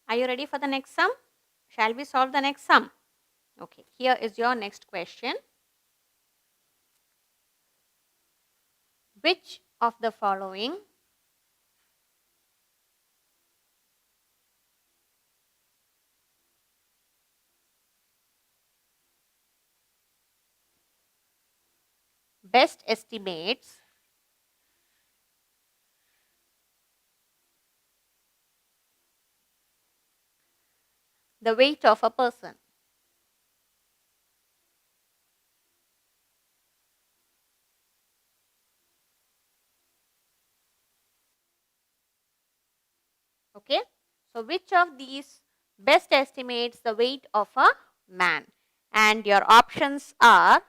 Are you ready for the next sum? Shall we solve the next sum? Okay, here is your next question. Which of the following best estimates the weight of a person? Okay, so which of these best estimates the weight of a man? And your options are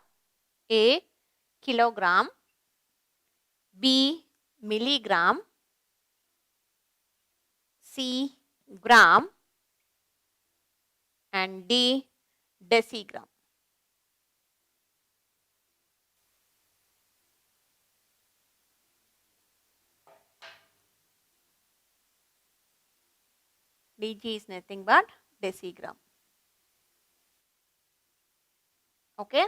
A, kilogram, B, milligram, C, gram, and D, decigram. DG is nothing but decigram. Okay,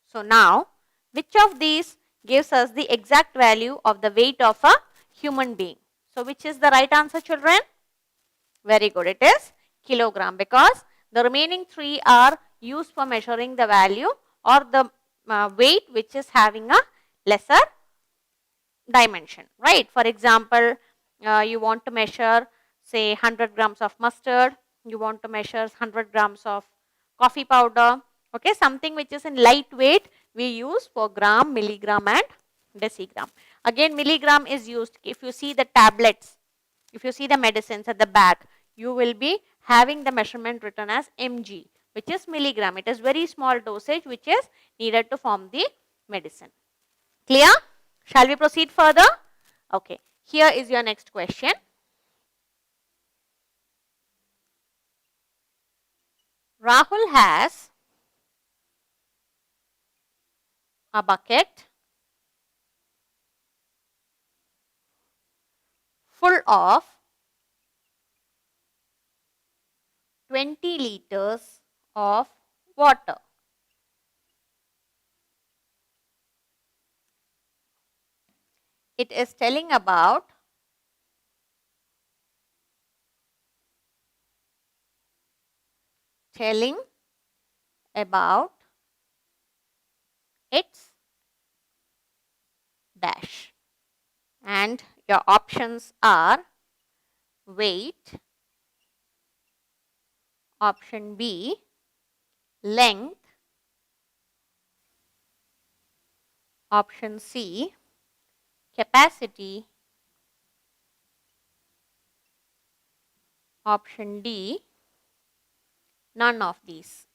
so now which of these gives us the exact value of the weight of a human being? So which is the right answer, children? Very good, it is kilogram, because the remaining three are used for measuring the value or the weight which is having a lesser dimension, right? For example, you want to measure say 100 grams of mustard, you want to measure 100 grams of coffee powder, okay, something which is in lightweight we use for gram, milligram and decigram. Again, milligram is used if you see the tablets, if you see the medicines at the back, you will be having the measurement written as mg, which is milligram. It is very small dosage which is needed to form the medicine. Clear? Shall we proceed further? Okay, here is your next question. Rahul has a bucket full of 20 liters of water. It is telling about its dash, and your options are weight, option B, length, option C, capacity, option D, none of these.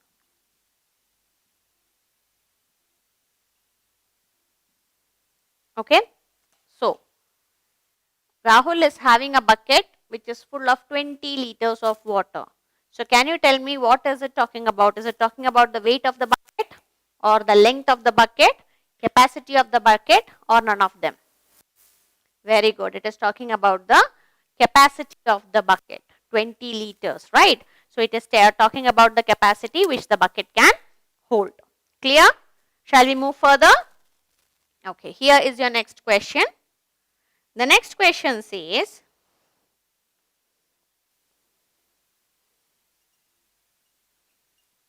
Okay, so Rahul is having a bucket which is full of 20 liters of water. So can you tell me what is it talking about? Is it talking about the weight of the bucket or the length of the bucket, capacity of the bucket, or none of them? Very good. It is talking about the capacity of the bucket, 20 liters, right? So it is talking about the capacity which the bucket can hold. Clear? Shall we move further? Okay, here is your next question. The next question says,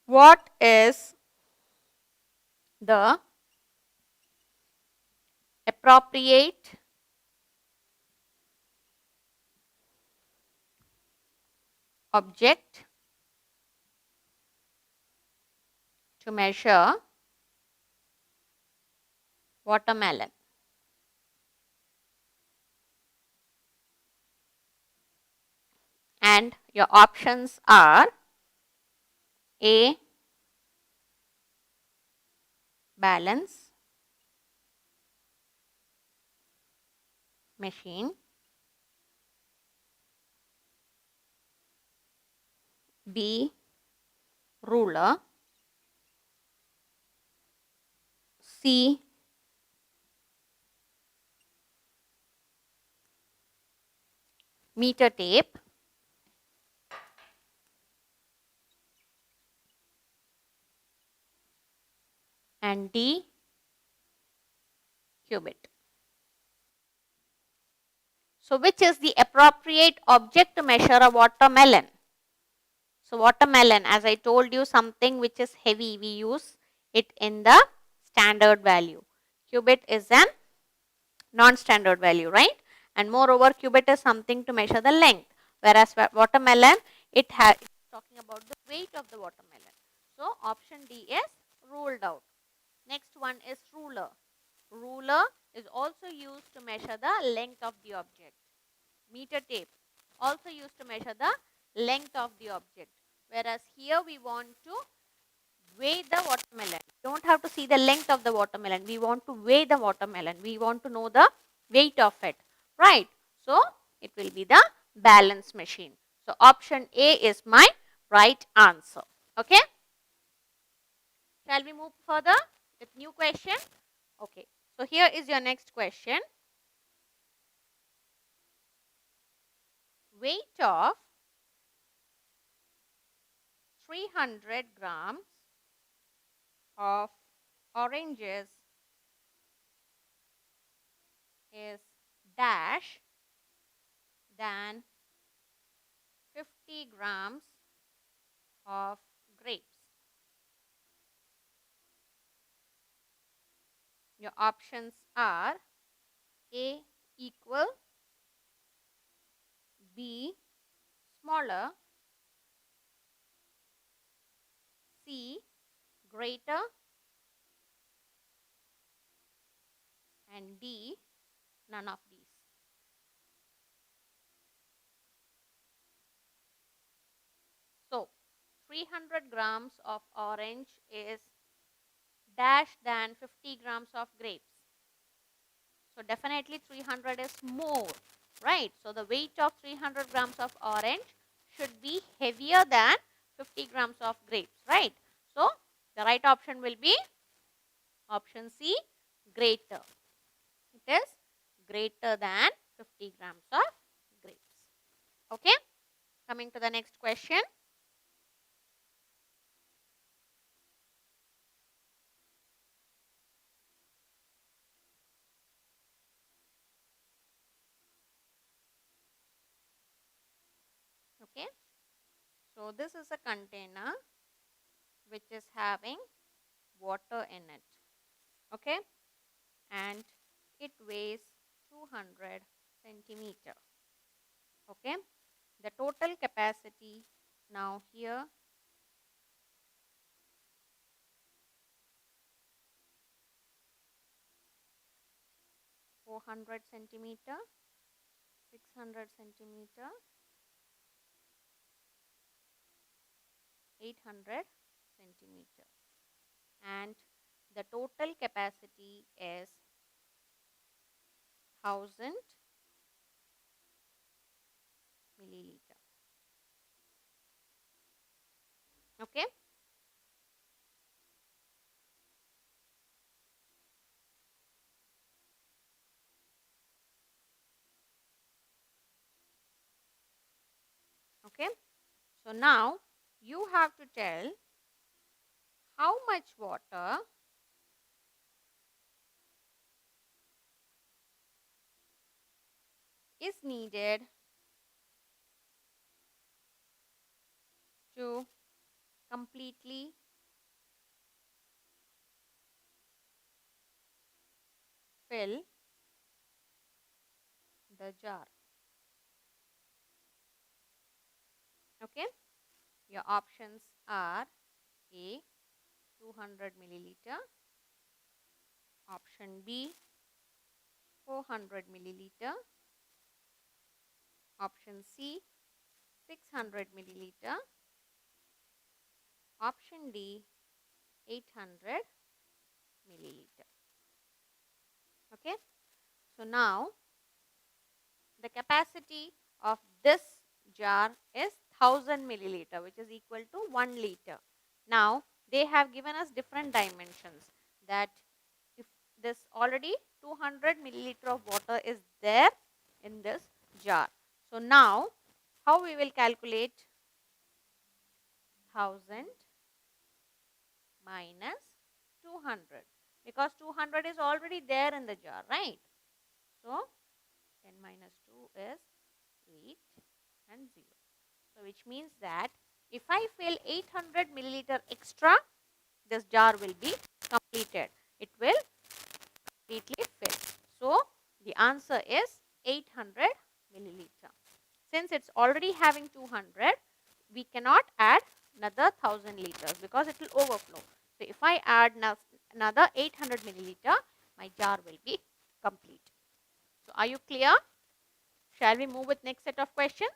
what is the appropriate object to measure watermelon? And your options are A, balance machine, B, ruler, C, meter tape, and D cubit. So which is the appropriate object to measure a watermelon? So watermelon, as I told you, something which is heavy, we use it in the standard value. Cubit is an non-standard value, right? And moreover, cubit is something to measure the length, whereas watermelon, it's talking about the weight of the watermelon. So option D is ruled out. Next one is ruler. Ruler is also used to measure the length of the object. Meter tape also used to measure the length of the object, whereas here we want to weigh the watermelon. We don't have to see the length of the watermelon. We want to weigh the watermelon. We want to know the weight of it, right? So it will be the balance machine. So option A is my right answer. Okay. Shall we move further with new question? Okay. So here is your next question. Weight of 300 grams of oranges is dash than 50 grams of grapes. Your options are A equal, B smaller, C greater, and D none of these. So 300 grams of orange is dash than 50 grams of grapes. So definitely 300 is more, right? So the weight of 300 grams of orange should be heavier than 50 grams of grapes, right? So the right option will be option C, greater. It is greater than 50 grams of grapes. Okay. Coming to the next question. Okay. So this is a container which is having water in it. Okay. And it weighs 200 centimeter. Okay. The total capacity now here 400 centimeter, 600 centimeter, 800 centimeter, and the total capacity is 1000 milliliter. Okay. Okay. So now you have to tell how much water is needed to completely fill the jar. Okay. Your options are A 200 milliliter, option B 400 milliliter, option C 600 milliliter, option D 800 milliliter. Okay. So now the capacity of this jar is 1000 milliliter, which is equal to 1 liter. Now they have given us different dimensions, that if this already 200 milliliter of water is there in this jar. So now how we will calculate 1000 minus 200 because 200 is already there in the jar, right? So 10 minus 2 is 8 and 0. So which means that if I fill 800 milliliter extra, this jar will be completed. It will completely fill. So the answer is 800 milliliter. Since it's already having 200, we cannot add another 1000 liters because it will overflow. So if I add another 800 milliliter, my jar will be complete. So are you clear? Shall we move with next set of questions?